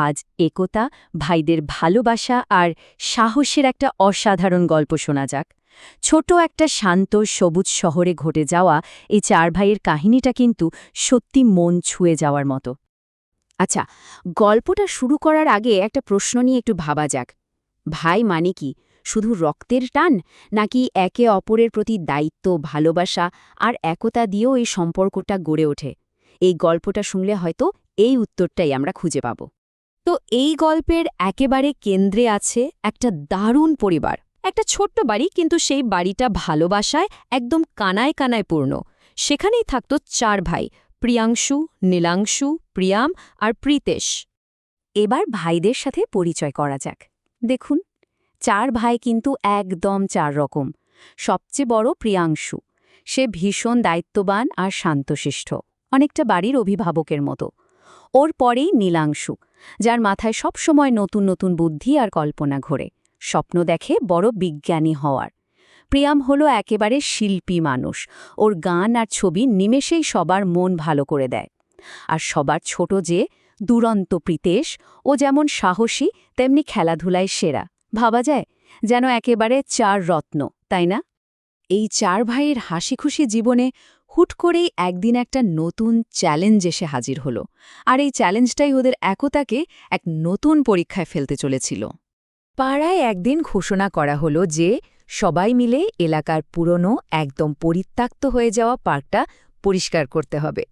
আজ একতা, ভাইদের ভালোবাসা আর সাহসের একটা অসাধারণ গল্প শোনা যাক। ছোট একটা শান্ত সবুজ শহরে ঘটে যাওয়া এই চার ভাইয়ের কাহিনীটা কিন্তু সত্যি মন ছুঁয়ে যাওয়ার মতো। আচ্ছা, গল্পটা শুরু করার আগে একটা প্রশ্ন নিয়ে একটু ভাবা যাক। ভাই মানে কি শুধু রক্তের টান, নাকি একে অপরের প্রতি দায়িত্ব, ভালোবাসা আর একতা দিয়েও এই সম্পর্কটা গড়ে ওঠে? এই গল্পটা শুনলে হয়তো এই উত্তরটাই আমরা খুঁজে পাব। তো এই গল্পের একেবারে কেন্দ্রে আছে একটা দারুণ পরিবার। একটা ছোট্ট বাড়ি, কিন্তু সেই বাড়িটা ভালোবাসায় একদম কানায় কানায় পূর্ণ। সেখানেই থাকত চার ভাই: প্রিয়াংশু, নীলাংশু, প্রিয়াম আর প্রীতেশ। এবার ভাইদের সাথে পরিচয় করা যাক। দেখুন, চার ভাই কিন্তু একদম চার রকম। সবচেয়ে বড় প্রিয়াংশু। সে ভীষণ দায়িত্ববান আর শান্তশিষ্ট, অনেকটা বাড়ির অভিভাবকের মতো। ওর পরেই নীলাংশু, যার মাথায় সবসময় নতুন নতুন বুদ্ধি আর কল্পনা ঘোরে। স্বপ্ন দেখে বড় বিজ্ঞানী হওয়ার। প্রিয়াম হলো একেবারে শিল্পী মানুষ। ওর গান আর ছবি নিমেষেই সবার মন ভালো করে দেয়। আর সবার ছোট যে দুরন্ত প্রীতেশ, ও যেমন সাহসী তেমনি খেলাধুলায় সেরা। ভাবা যায় যেন একেবারে চার রত্ন, তাই না? এই চার ভাইয়ের হাসিখুশি জীবনে হুট করেই একদিন একটা নতুন চ্যালেঞ্জ এসে হাজির হলো। আর এই চ্যালেঞ্জটাই ওদের একতাকে এক নতুন পরীক্ষায় ফেলতে চলেছিল। পাড়ায় একদিন ঘোষণা করা হলো যে সবাই মিলে এলাকার পুরনো একদম পরিত্যক্ত হয়ে যাওয়া পার্কটা পরিষ্কার করতে হবে।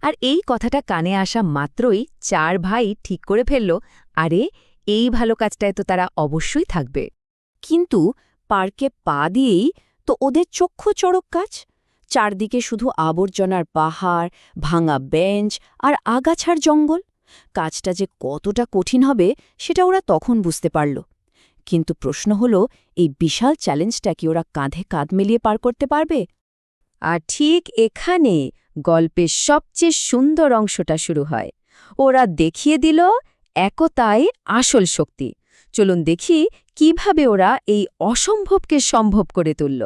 আর এই কথাটা কানে আসা মাত্রই চার ভাই ঠিক করে ফেলল, আরে এই ভালো কাজটায় তো তারা অবশ্যই থাকবে। কিন্তু পার্কে পা দিয়েই তো ওদের চক্ষু চড়ক কাজ। চারদিকে শুধু আবর্জনার পাহাড়, ভাঙা বেঞ্চ আর আগাছার জঙ্গল। কাজটা যে কতটা কঠিন হবে সেটা ওরা তখন বুঝতে পারল। কিন্তু প্রশ্ন হলো, এই বিশাল চ্যালেঞ্জটা কি ওরা কাঁধে কাঁধ মিলিয়ে পার করতে পারবে? আর ঠিক এখানে গল্পের সবচেয়ে সুন্দর অংশটা শুরু হয়। ওরা দেখিয়ে দিল একতাই আসল শক্তি। চলুন দেখি কিভাবে ওরা এই অসম্ভবকে সম্ভব করে তুলল।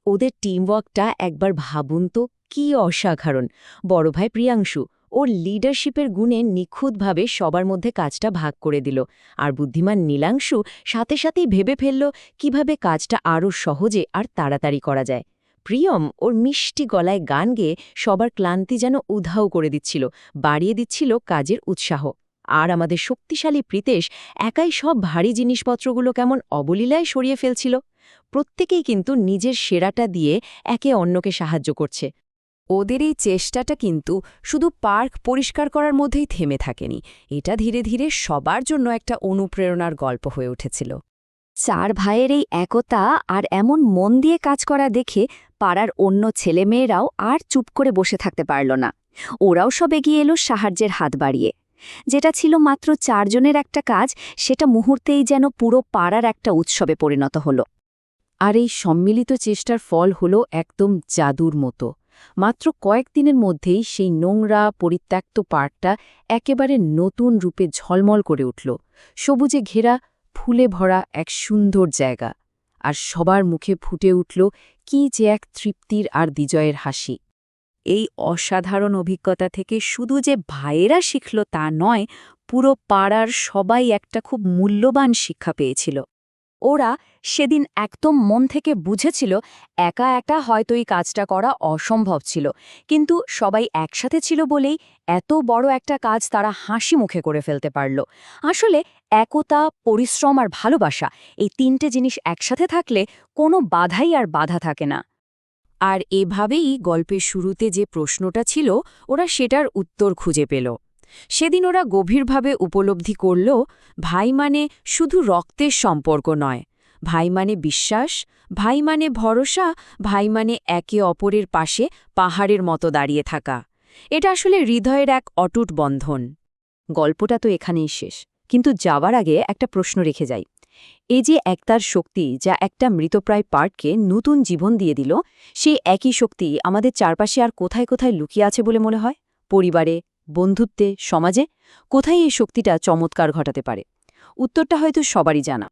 ওদের টিমওয়ার্কটা একবার ভাবুন তো, কি অসাধারণ। বড় ভাই প্রিয়াংশু ওর লিডারশিপের গুণে নিখুঁতভাবে সবার মধ্যে কাজটা ভাগ করে দিল। আর বুদ্ধিমান নীলাংশু সাথে সাথেই ভেবে ফেলল কিভাবে কাজটা আরও সহজে আর তাড়াতাড়ি করা যায়। প্রিয়ম ওর মিষ্টি গলায় গান গেয়ে সবার ক্লান্তি যেন উধাও করে দিচ্ছিল, বাড়িয়ে দিচ্ছিল কাজের উৎসাহ। আর আমাদের শক্তিশালী প্রীতেশ একাই সব ভারী জিনিসপত্রগুলো কেমন অবলীলায় সরিয়ে ফেলছিল। প্রত্যেকেই কিন্তু নিজের সেরাটা দিয়ে একে অন্যকে সাহায্য করছে। ওদের এই চেষ্টাটা কিন্তু শুধু পার্ক পরিষ্কার করার মধ্যেই থেমে থাকেনি, এটা ধীরে ধীরে সবার জন্য একটা অনুপ্রেরণার গল্প হয়ে উঠেছিল। চার ভাইয়ের এই একতা আর এমন মন দিয়ে কাজ করা দেখে পাড়ার অন্য ছেলেমেয়েরাও আর চুপ করে বসে থাকতে পারল না। ওরাও সব এগিয়ে এলো সাহায্যের হাত বাড়িয়ে। যেটা ছিল মাত্র চারজনের একটা কাজ, সেটা মুহূর্তেই যেন পুরো পাড়ার একটা উৎসবে পরিণত হলো। আর এই সম্মিলিত চেষ্টার ফল হলো একদম জাদুর মতো। মাত্র কয়েকদিনের মধ্যেই সেই নোংরা পরিত্যক্ত পার্কটা একেবারে নতুন রূপে ঝলমল করে উঠল। সবুজে ঘেরা, ফুলে ভরা এক সুন্দর জায়গা। আর সবার মুখে ফুটে উঠল কি যে এক তৃপ্তির আর বিজয়ের হাসি। এই অসাধারণ অভিজ্ঞতা থেকে শুধু যে ভাইয়েরা শিখল তা নয়, পুরো পাড়ার সবাই একটা খুব মূল্যবান শিক্ষা পেয়েছিল। ওরা সেদিন একদম মন থেকে বুঝেছিল একা একা হয়তো এই কাজটা করা অসম্ভব ছিল, কিন্তু সবাই একসাথে ছিল বলেই এত বড় একটা কাজ তারা হাসি মুখে করে ফেলতে পারল। আসলে একতা, পরিশ্রম আর ভালোবাসা, এই তিনটে জিনিস একসাথে থাকলে কোনো বাধাই আর বাধা থাকে না। আর এভাবেই গল্পের শুরুতে যে প্রশ্নটা ছিল, ওরা সেটার উত্তর খুঁজে পেল। সেদিন ওরা গভীরভাবে উপলব্ধি করল, ভাই মানে শুধু রক্তের সম্পর্ক নয়। ভাই মানে বিশ্বাস, ভাই মানে ভরসা, ভাই মানে একে অপরের পাশে পাহাড়ের মতো দাঁড়িয়ে থাকা। এটা আসলে হৃদয়ের এক অটুট বন্ধন। গল্পটা তো এখানেই শেষ, কিন্তু যাওয়ার আগে একটা প্রশ্ন রেখে যাই। এই যে একতার শক্তি যা একটা মৃতপ্রায় পার্ককে নতুন জীবন দিয়ে দিল, সেই একই শক্তি আমাদের চারপাশে আর কোথায় কোথায় লুকিয়ে আছে বলে মনে হয়? পরিবারে, বন্ধুত্বে, সমাজে কোথায় এই শক্তিটা চমৎকার ঘটাতে পারে? উত্তরটা হয়তো সবারই জানা।